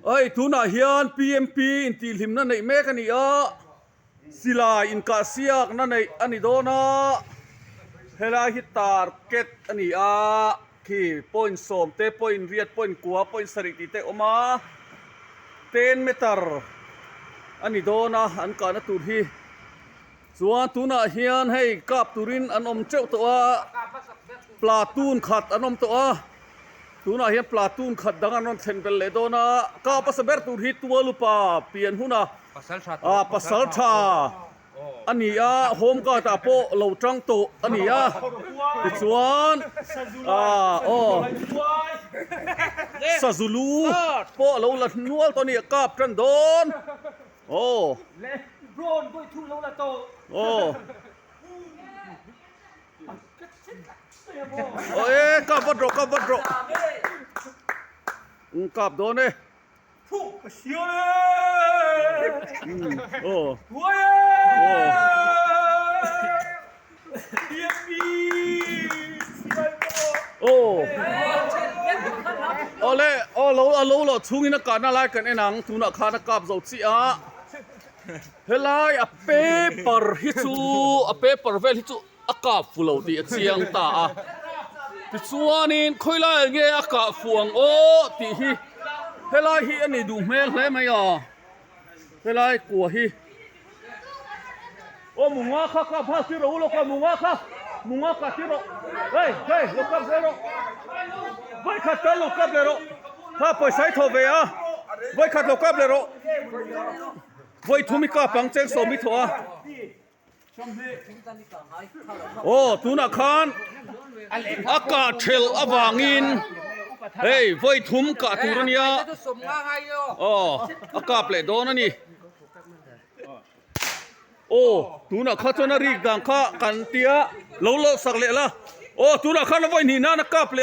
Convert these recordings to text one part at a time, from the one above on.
เอ้ยทุน่ะเฮียน PMP อินตีหิมนั่นไอ้แม่กันนี่ศิลาอินกาเซียกนั่นไอ้อันนี้โดนะเฮลาฮิตาร์เกตอันนี้ที่ปอยน์สมเตปอยน์เรียดปอยน์กัวปอยน์สริติเตอมา10 meter อันนี้โดนะอันการตุรีส่วนทุน่ะเฮียนให้กับตุรินอันอมเจ้าตัวปลาตูนขัดอันอมตัวtu na hian platoon khat danga non thlen bel le dona ka pasaber tur hi tua lupa pian huna pasal tha ani home ka ta po lo tang to ani ti chuan Sazulu po lo la nual to ni kap tran don drone go thu lo la to kap dro kap do ne thu xiao le lo chung in ka na lai kan enang tu na kha na kap zo chi helai a paper hi chu a paper vel hi chu a kap fulo ti a chiang ta ti chuanin khoila nge a ka fuang ti hi helai hi ani du mel hle mai helai kwa hi munga kha pha si ro lo ka munga kha si ro hey lo ka zero vai kha ta lo ka zero ha poi sai tho ve vai kha lo ka zero vai thumi ka pang cheng so mi tho tu na khan aka thel awangin hey voi thum ka turania aka ple don ani tu na kha chona ri dang kha kan tia lo sak le la tu na khan voi ni na ka ple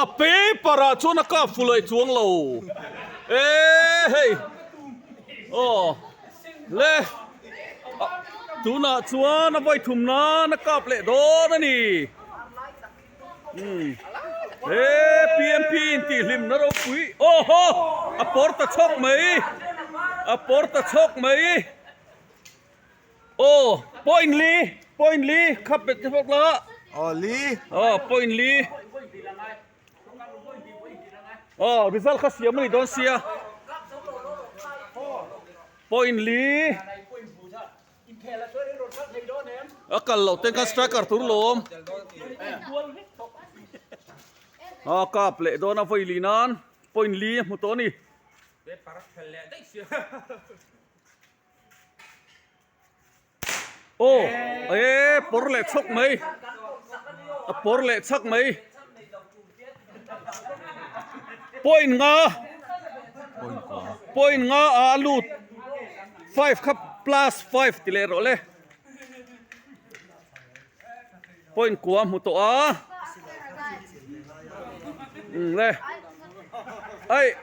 a pe para chona ka fulai chuang lo hey le tu na chuan voi thum na ka ple don ani PMP ti hlim na ro pui a porta chok mai point li khap bet phok la point li result kha siam ni don sia point li akal lo ten ka striker tur lom ka ple do na voi linan point li mu to ni por le chok mai point nga alut 5 khap plus 5 ti le ro le point kwa mu to le ai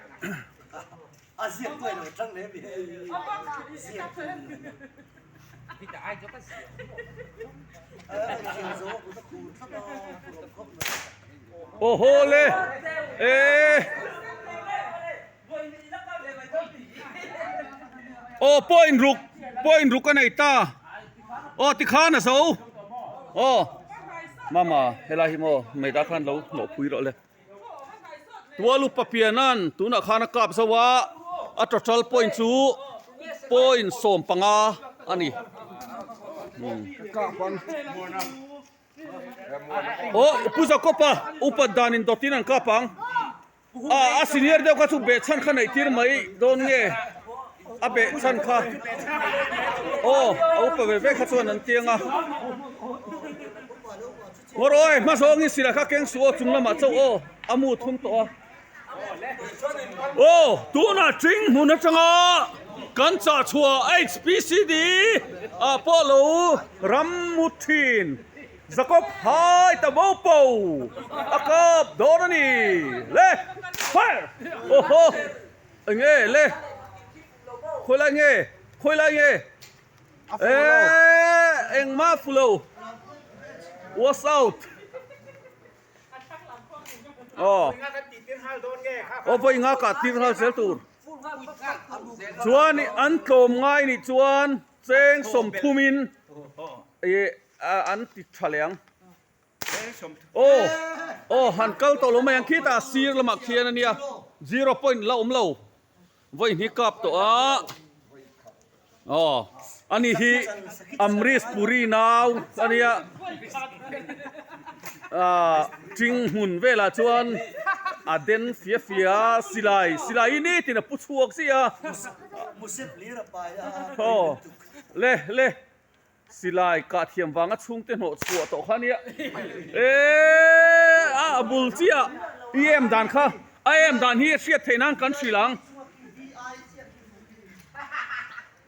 asian tuổi rồi trăng đấy bị ta ai cho cái le point ruk cái này ta ti khan na so mama helai mo mai da khan lo phui ro le tua lu papianan tu na khana kap sawa a total point chu point som panga ani ka pan puza kopa upadanin dotinan kapang a senior de ka chu be chan khanai tir mai don nge a be chan kha upa ve kha chuan an tianga moroi ma songi sila kha keng su chunglama chau amu thum to tu na ching mun changa kan cha chua HPCD Apollo Ramutin Jacob hai ta bopo akap dorani le fire nge le khoi la nge eng ma flow was out อ๋อ Nga kan titin hal don ge kha โอ้ไปงากาตินเฮาเซลตูชวนนี่อันโกมง่ายนี่ชวนเซงสมภูมินอันติดแถลงโอ้หันเก้าตัวลงมายังคิดอ่ะซีร์ละมักเทียนเนี่ย0 point ละเราไว้นี่กับตัวอ๋ออันนี้ที่อัมริสปุรีนาวอันนี้จริงหุ่นเวลาชวนเดนเฟียสิไลนี่ที่น่ะผู้ชวกสิMusip li ra pa ya โอ้เล่สิไลกะเทียมวางชุ่งเต็นหัวชัวตัวข้านี้บุลเจียดันค่ะดันเฮียเสียเทนังกันสิหลัง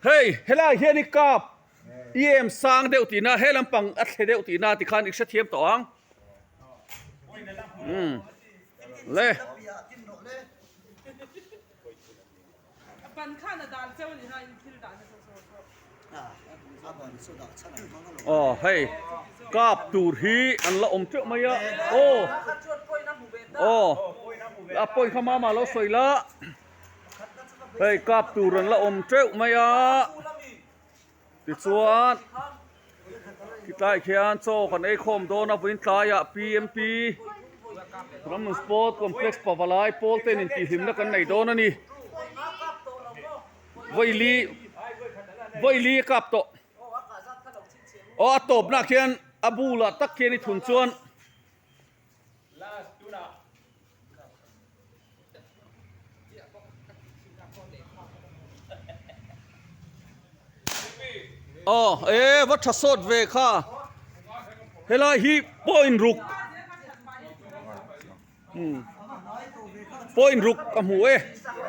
เฮ้ยเฮล่าเฮียนี่กับสร้างเดียวตีน่าเฮลัมปังอัดเดียวตีน่าที่ขันอีกเสียเทียมตัวอังเล่ปันข้าน่ะดานเจ้านี่ให้คิดดานให้โซ อ๋อเฮ้ยกับตูรีอันละเจ้ามาเยอะโอ้ปอยเข้ามาแล้วสวยละเฮ้ยกับตูรันละเจ้ามาเยอะติดสวนคิดได้แค่อันโซ่กันคมโดนวินทายะ PMP พร้อมสปอร์ตคอมเพล็กซ์ปาวลายโพลเทนอินทีหิมนักกันไหนโดนนี่ไวลีกับโตตบนักเขียนอบูละตักเขียนทุนชวนวัชสดเวค่าเฮลาฮีปอยน์รุกกับหัว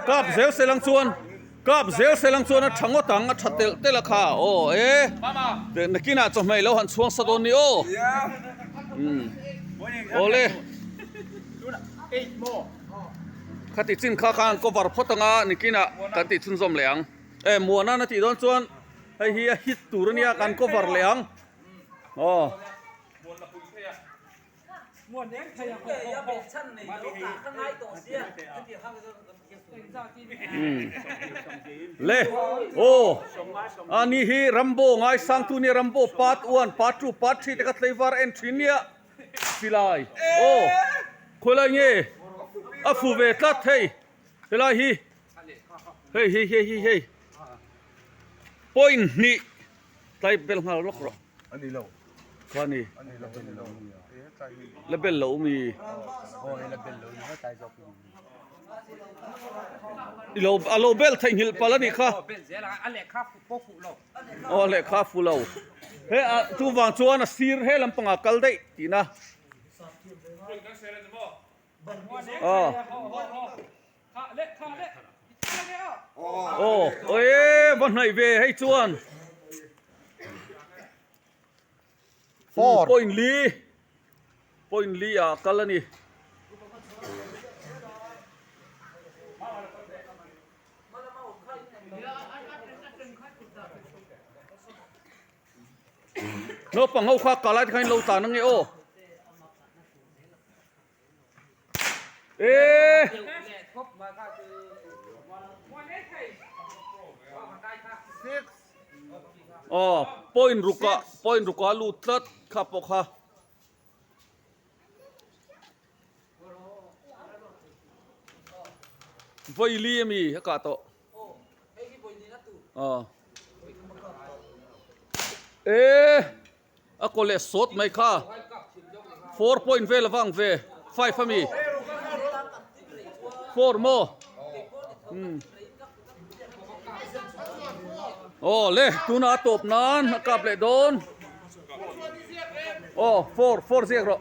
กับเซลเซลังชวนกับเซลเซลังชวนทั้งตังชัดเตละค่าเดี๋ยวนักกินอาจจะไม่แล้วหันช่วงสะดอนนี่เล่คติสินค้าการก็วาร์พอตงานักกินอ่ะกันติดชุนสมเหลียงมัวนั่นนาทีโดนชวนให้เฮียฮิตตูรเนี่ยกันก็วาร์เหลียงม่วนเนี้ยใครอยากอย่าเบ็ดชั้นนี่ลูกตาข้างในตัวเสียที่ข้างเล่อันนี้ฮีรัมโบ้ไงสังตุนี่รัมโบ้พาร์ท1พาร์ท2พาร์ท3แต่ก็เลวาร์เอ็นทรีเนี่ยสิไลคนละเนี่ยฟูเวทัดเฮ้ยสิไลฮีเฮ้ยพอยน์นี่ไล่เบลมาล็อกหรออันนี้เราว่านี่เลเบลเรามีเลเบลเราไม่ใจจบเราเบลทิ้งหิลปลานี่ค่ะเบลเสียละอันเล็กครับพวกฟูเราเล็กครับฟูเราเฮ้ยทุกวันชวนซีร์เฮลำปังอักลได้ทีน่ะวันไหนเวให้ชวนปอยน์ลีกัลนี่โนปังเอาข้ากาลาที่ใครเราตานังไงปอยน์รุกาลูตรัดข้าปกค่ะไวลีมีฮะกาโตก็เลยสดไหมค่ะ4 point เวลวังเว5ฟามี4 more เล่ตูน่าตบนานกับเลยโดน4เสียกร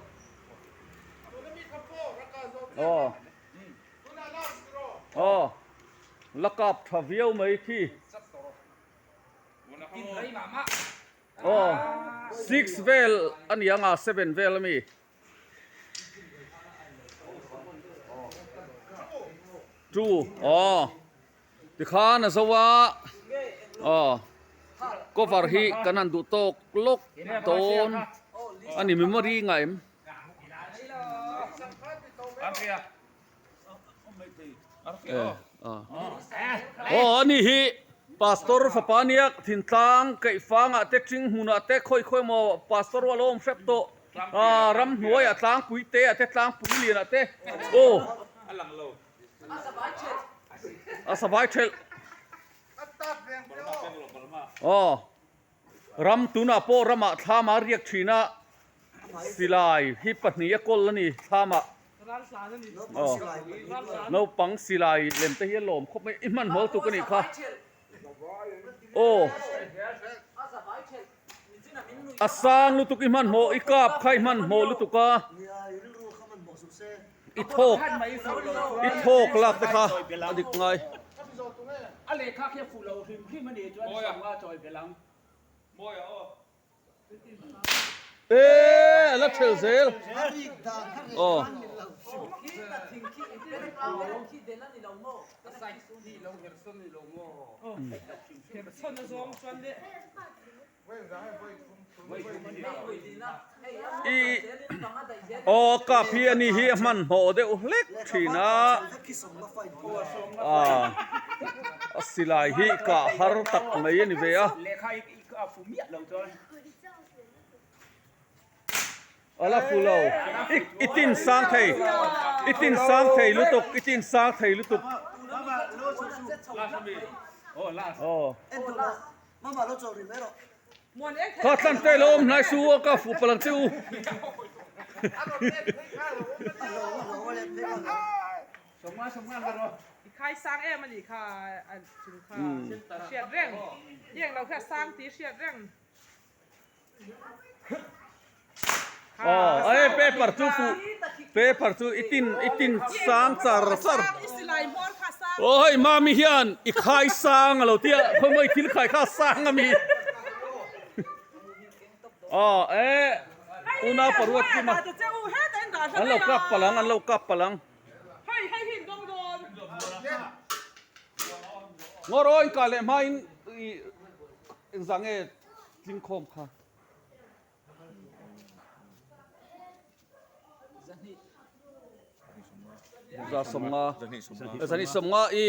ลักกับทวีลไหมที่6 vel อันยัง7 vel มีจูที่ข้านะสวะก็ฟาร์ฮีกันนันดูโตกลกโตนอันนี้เมมโมรี่ไง Arkia. Arkia. Ni hi pastor fapaniak thintlang kai fanga te ching huna te khoi mo pastor walom sep to ram hnuai a tlang pui te a te tlang pui lian a te Alang lo. a sabai thel ram tuna po rama thama riak thina silai hi pahni a kol ani thama ร้านสารนี่ no pang silai lem te hi lom khop mai iman hol tu kan ni kha asang lu tuk iman mo ikap khai man mo lu tuka ithok lak te kha adik ngai Ale kha khia fu lo him khi man ni chuan wa choi belang Moya o. la thel zel son na zong chuan de ka phi ani hi man ho de lek thina silai hi ka har tak mai ani ve a Le khai ka fu miat lo chon. ala fulo itin sang thei lutuk itin sang thei lutuk Mama lo chori mero. มวนเอ็ก ka tlan te lom nai su ka fu palang chu Semua kan lo. คายสร้างมันอีกค่ะอันถึงค่ะเชียดเร่งเยี่ยงเราแค่สร้างตีเชียดเร่ง paper chu itin sang char อิสไลมอนค่ะสร้าง oi ma mi hian i khai sang lo tia khoi mai thil khai kha sang ami una parwat ki ma จะอูเฮ็ดเอ็นดา an lo kap palang ให้หินโดน ngoroi ka le mai in zange jing khom kha za somnga zani somnga I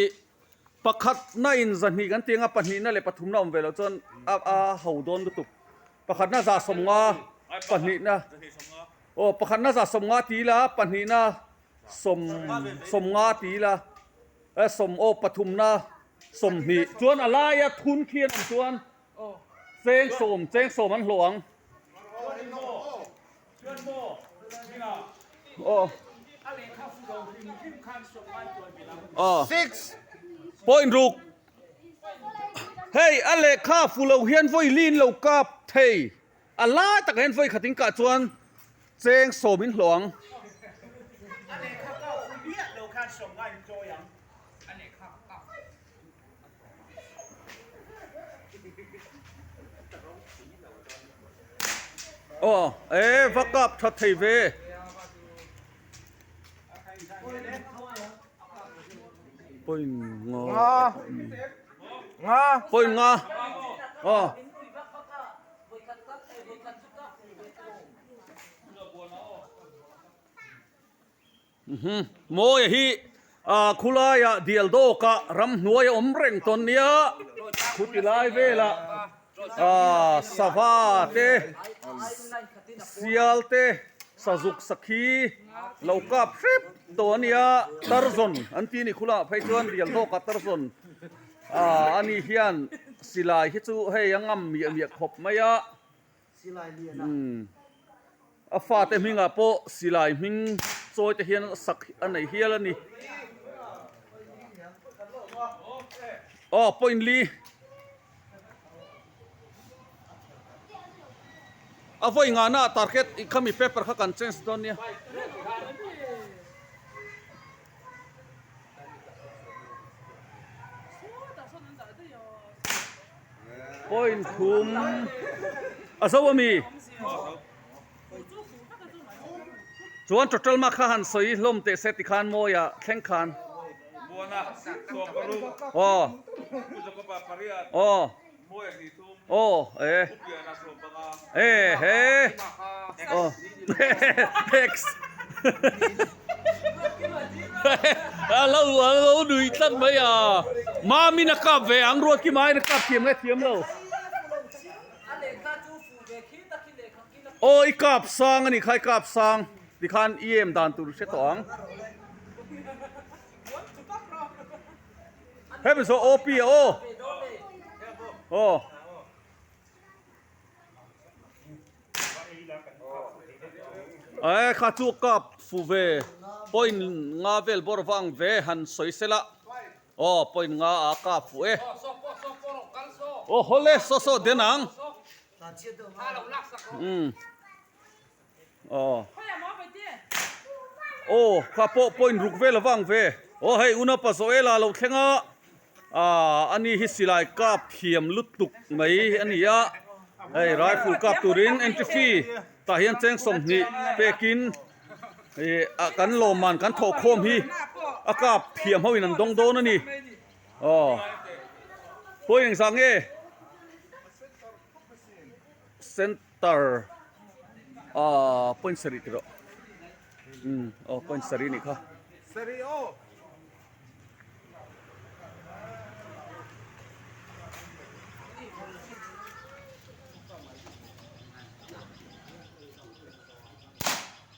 pakhat na in zani kan tinga panhi na le pathum na om velo chon a hodon tu pakhat na za somnga panhi na pakhat na za somnga ti la panhi na somnga ti la som pathum na som hi chuan alaya thun khian chuan cheng som an hluang point ruk hey ale kha fulo hian voi lin lo kap thei ala tak hen voi khating ka chuan cheng somin hluang Miat lo kan som ngai cho yang. vakap that thei ve point nga mo hi khula ya dial do ka ram hnuai om reng ton nia khutilai vela sava te sial te sazuk sakhi lokap trip tonia tarzon antini khula phai chuan dial do ka tarzon ani hian silai hi chu hei angam mi khop maya Silai lian. afa te minga po silai ming choi te hian sak anei hial ani point li avoi nga na target ikami paper kha kan change don nia point thum asawami chuan total ma kha han soi hlom te seti khan moya thleng khan Buona. So paru. Ujo pa paria. Moya di tum. Upia na so banga. X เราดูอีกตั้งไหมมามีนักกับเวอังรวดกี่ไม้นักกับเทียมไงเทียมเรา อันเด็กข้าจูฟูเด็กคิดตะคิดเด็กเขากิน โอ้ยกับซางอันนี้ใครกับซางดิคันเอี่ยมดานตุรุเชตองเฮ้ยเป็นโซโอปีโอโอ้เอ้ข้าจูกับฟูเวปอยงาเวลบอร์วังเวหันสวยเสละโอ้ปอยงาอากับฟูโอ้โหเลโซเดนัง ตาเชียด ถ้าเราลักสัก อ๋อ เขาอย่ามองไปเจ้ โอ้ข้าโปปอยรุกเวลวังเวโอ้เฮ้ยอุณปัสโอเอลาเราแข่งอันนี้ฮิสิไลกับเทียมลุตุกไหมอันนี้เฮ้ยไรฟูกับตูรินเอ็นจิฟีตาเฮียนเจงสมนี่เปกินกันโลมันกันโถโคมฮีกับเทียมเขาอินันดงโดนั่นนี่อ๋อพวกยังสังเอเซ็นเตอร์ปอยสริตรปอยสรินี่ค่ะ Serio.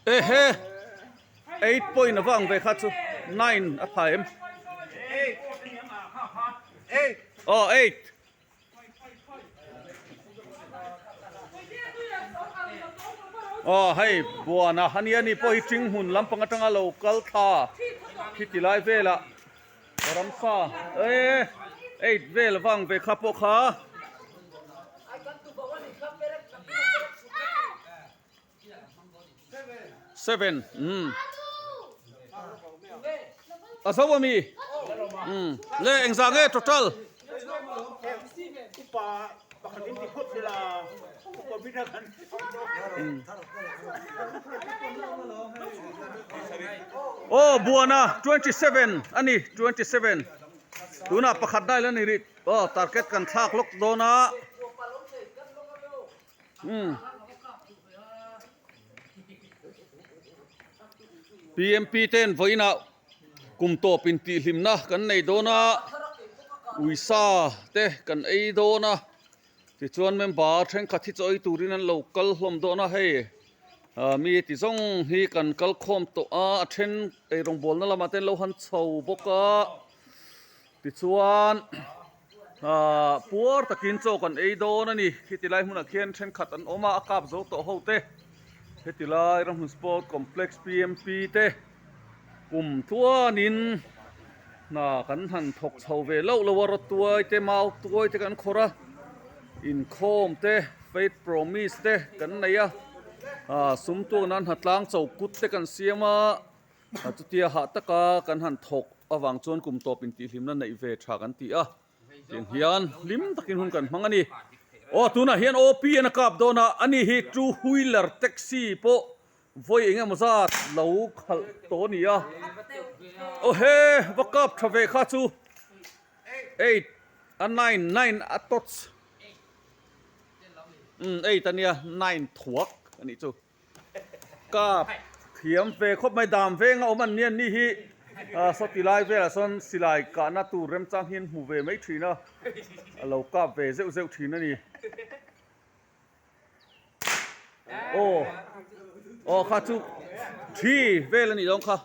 เอ้เฮ้8 point นะฟังไปคัดซู9อ่ะพายม Hey. อ๋อ8อ๋อให้บัวนะฮันนี่พอฮิจิงหุ่นลำปังตังอาโลกัลท่าคิดที่ไลฟ์เวละรำซาเอ้8เวลฟังไปขับพวกขา7อาสวามีเล่เอ็งซังเอ total Upa bakalim di put sila. Upa binakan. โอ้บัวนะ27อันนี้27ดูนะประคัดได้แล้วนี่ริโอ้ทาร์เก็ตกันทากลกโดนะPMP 10ไว้นะกุมโตปินตีลิมนะกันในโดนะอุยซาเตกันไอโดนะที่ชวนเมมบาร์เทงขัดที่จะไอตูรินันโลกัลลมโดนะให้มีที่ส่งฮีกันกัลคอมตัวเทนไอโรงบอลนั่นละมาเต้นโลหันเฉาบกะที่ชวนปัวตะกินโจกันไอโดนะนี่ที่ติไลมุนักเขียนเทนขัดอันออกมาอากาศโจโตเฮาเตที่ติไลรำหุ่นสปอร์ตคอมเพล็กซ์ PMP เตกลุ่มทั่วนินน่ากันหันถกเฉาเวลแล้ววรตัวเตมาตัวเตกันโคระอินโคมเตเฟสโปรมิสเตกันไหนสุมตัวนั้นหัดล้างเจ้ากุดเตกันเสียมาจุดที่หาตะกากันหันถกอวังจวนกลุ่มตัวเป็นตีลิมนั่นในเวทากันตีเสียงเฮียนลิมตะกินหุ่นกันมังอันนี้โอ้ตัวน่ะเฮียนโอพีนะครับโดนะอันนี้ฮีทรูฮุยเลอร์แท็กซี่โปvoi enge maza lo khal to ni o he wakap thave kha chu 8 and 9 atots 8 tania 9 thuak ani chu ka thiam ve khop mai dam ve nga oman nian ni hi sotilai ve la son silai ka na tu rem chang hin hu ve mai thina lo ka ve zeu zeu thina niโอ้ข้าจุที่เวลนี่ลงค่ะ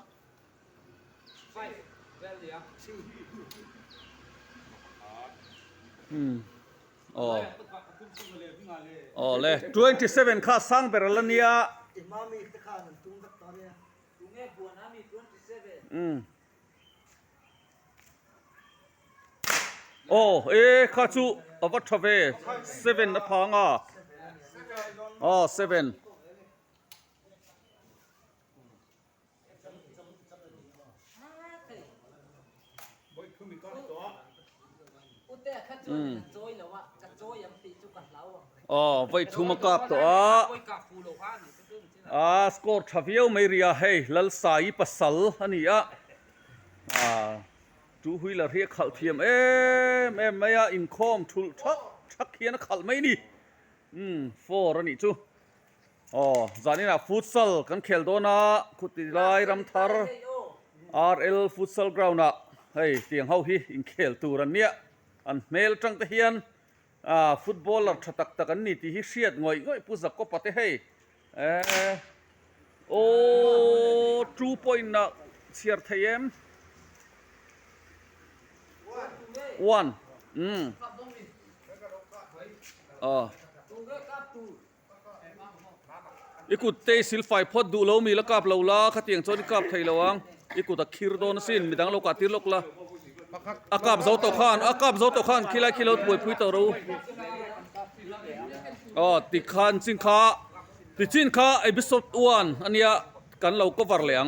อ๋อเลย27ข้าสร้างเปรลเนียอิมามีตะขานันตุ้งกับตอนเนี้ย ลุงเอ๋บัวน้ำมี27โอ้ข้าจุอวัตทเว7นะพังอ๋อ7อ๋อไว้ทุ่มกับตัวสกอร์ทวีลไม่เรียให้ลัลสายปัสสลอันนี้จูหุยละเรียกขัลเทียมไม่อินคอมทุลชักเขียนขัลไม่นี่4อันนี้จูจานี่นะฟุตซอลกันเคลโดนะคุติไลรำทาร์ RL Futsal Ground อ่ะเฮ้ยเตียงเฮาฮิอินเคลตูรันเนี้ยอันเมลจังตะเฮียนฟุตบอลลัดตักตักอันนี้ที่ฮิเชียดง่อยผู้จักก็ปะเตเฮโอ้2 point นะเชียร์ไทยม1อีกุเตสิลไฟพอดดูเรามีละกับเราละขัดเตียงโซนกับไทยละวังอีกุตะคิรโดนสินมีดังเรากัดที่ลกละอากาบเจ้าตะขานคิลาป่วยพุยตะรูติดคานสินค้าไอ้บิสบอ้วนอันเนี้ยกันเราก็วารเหลียง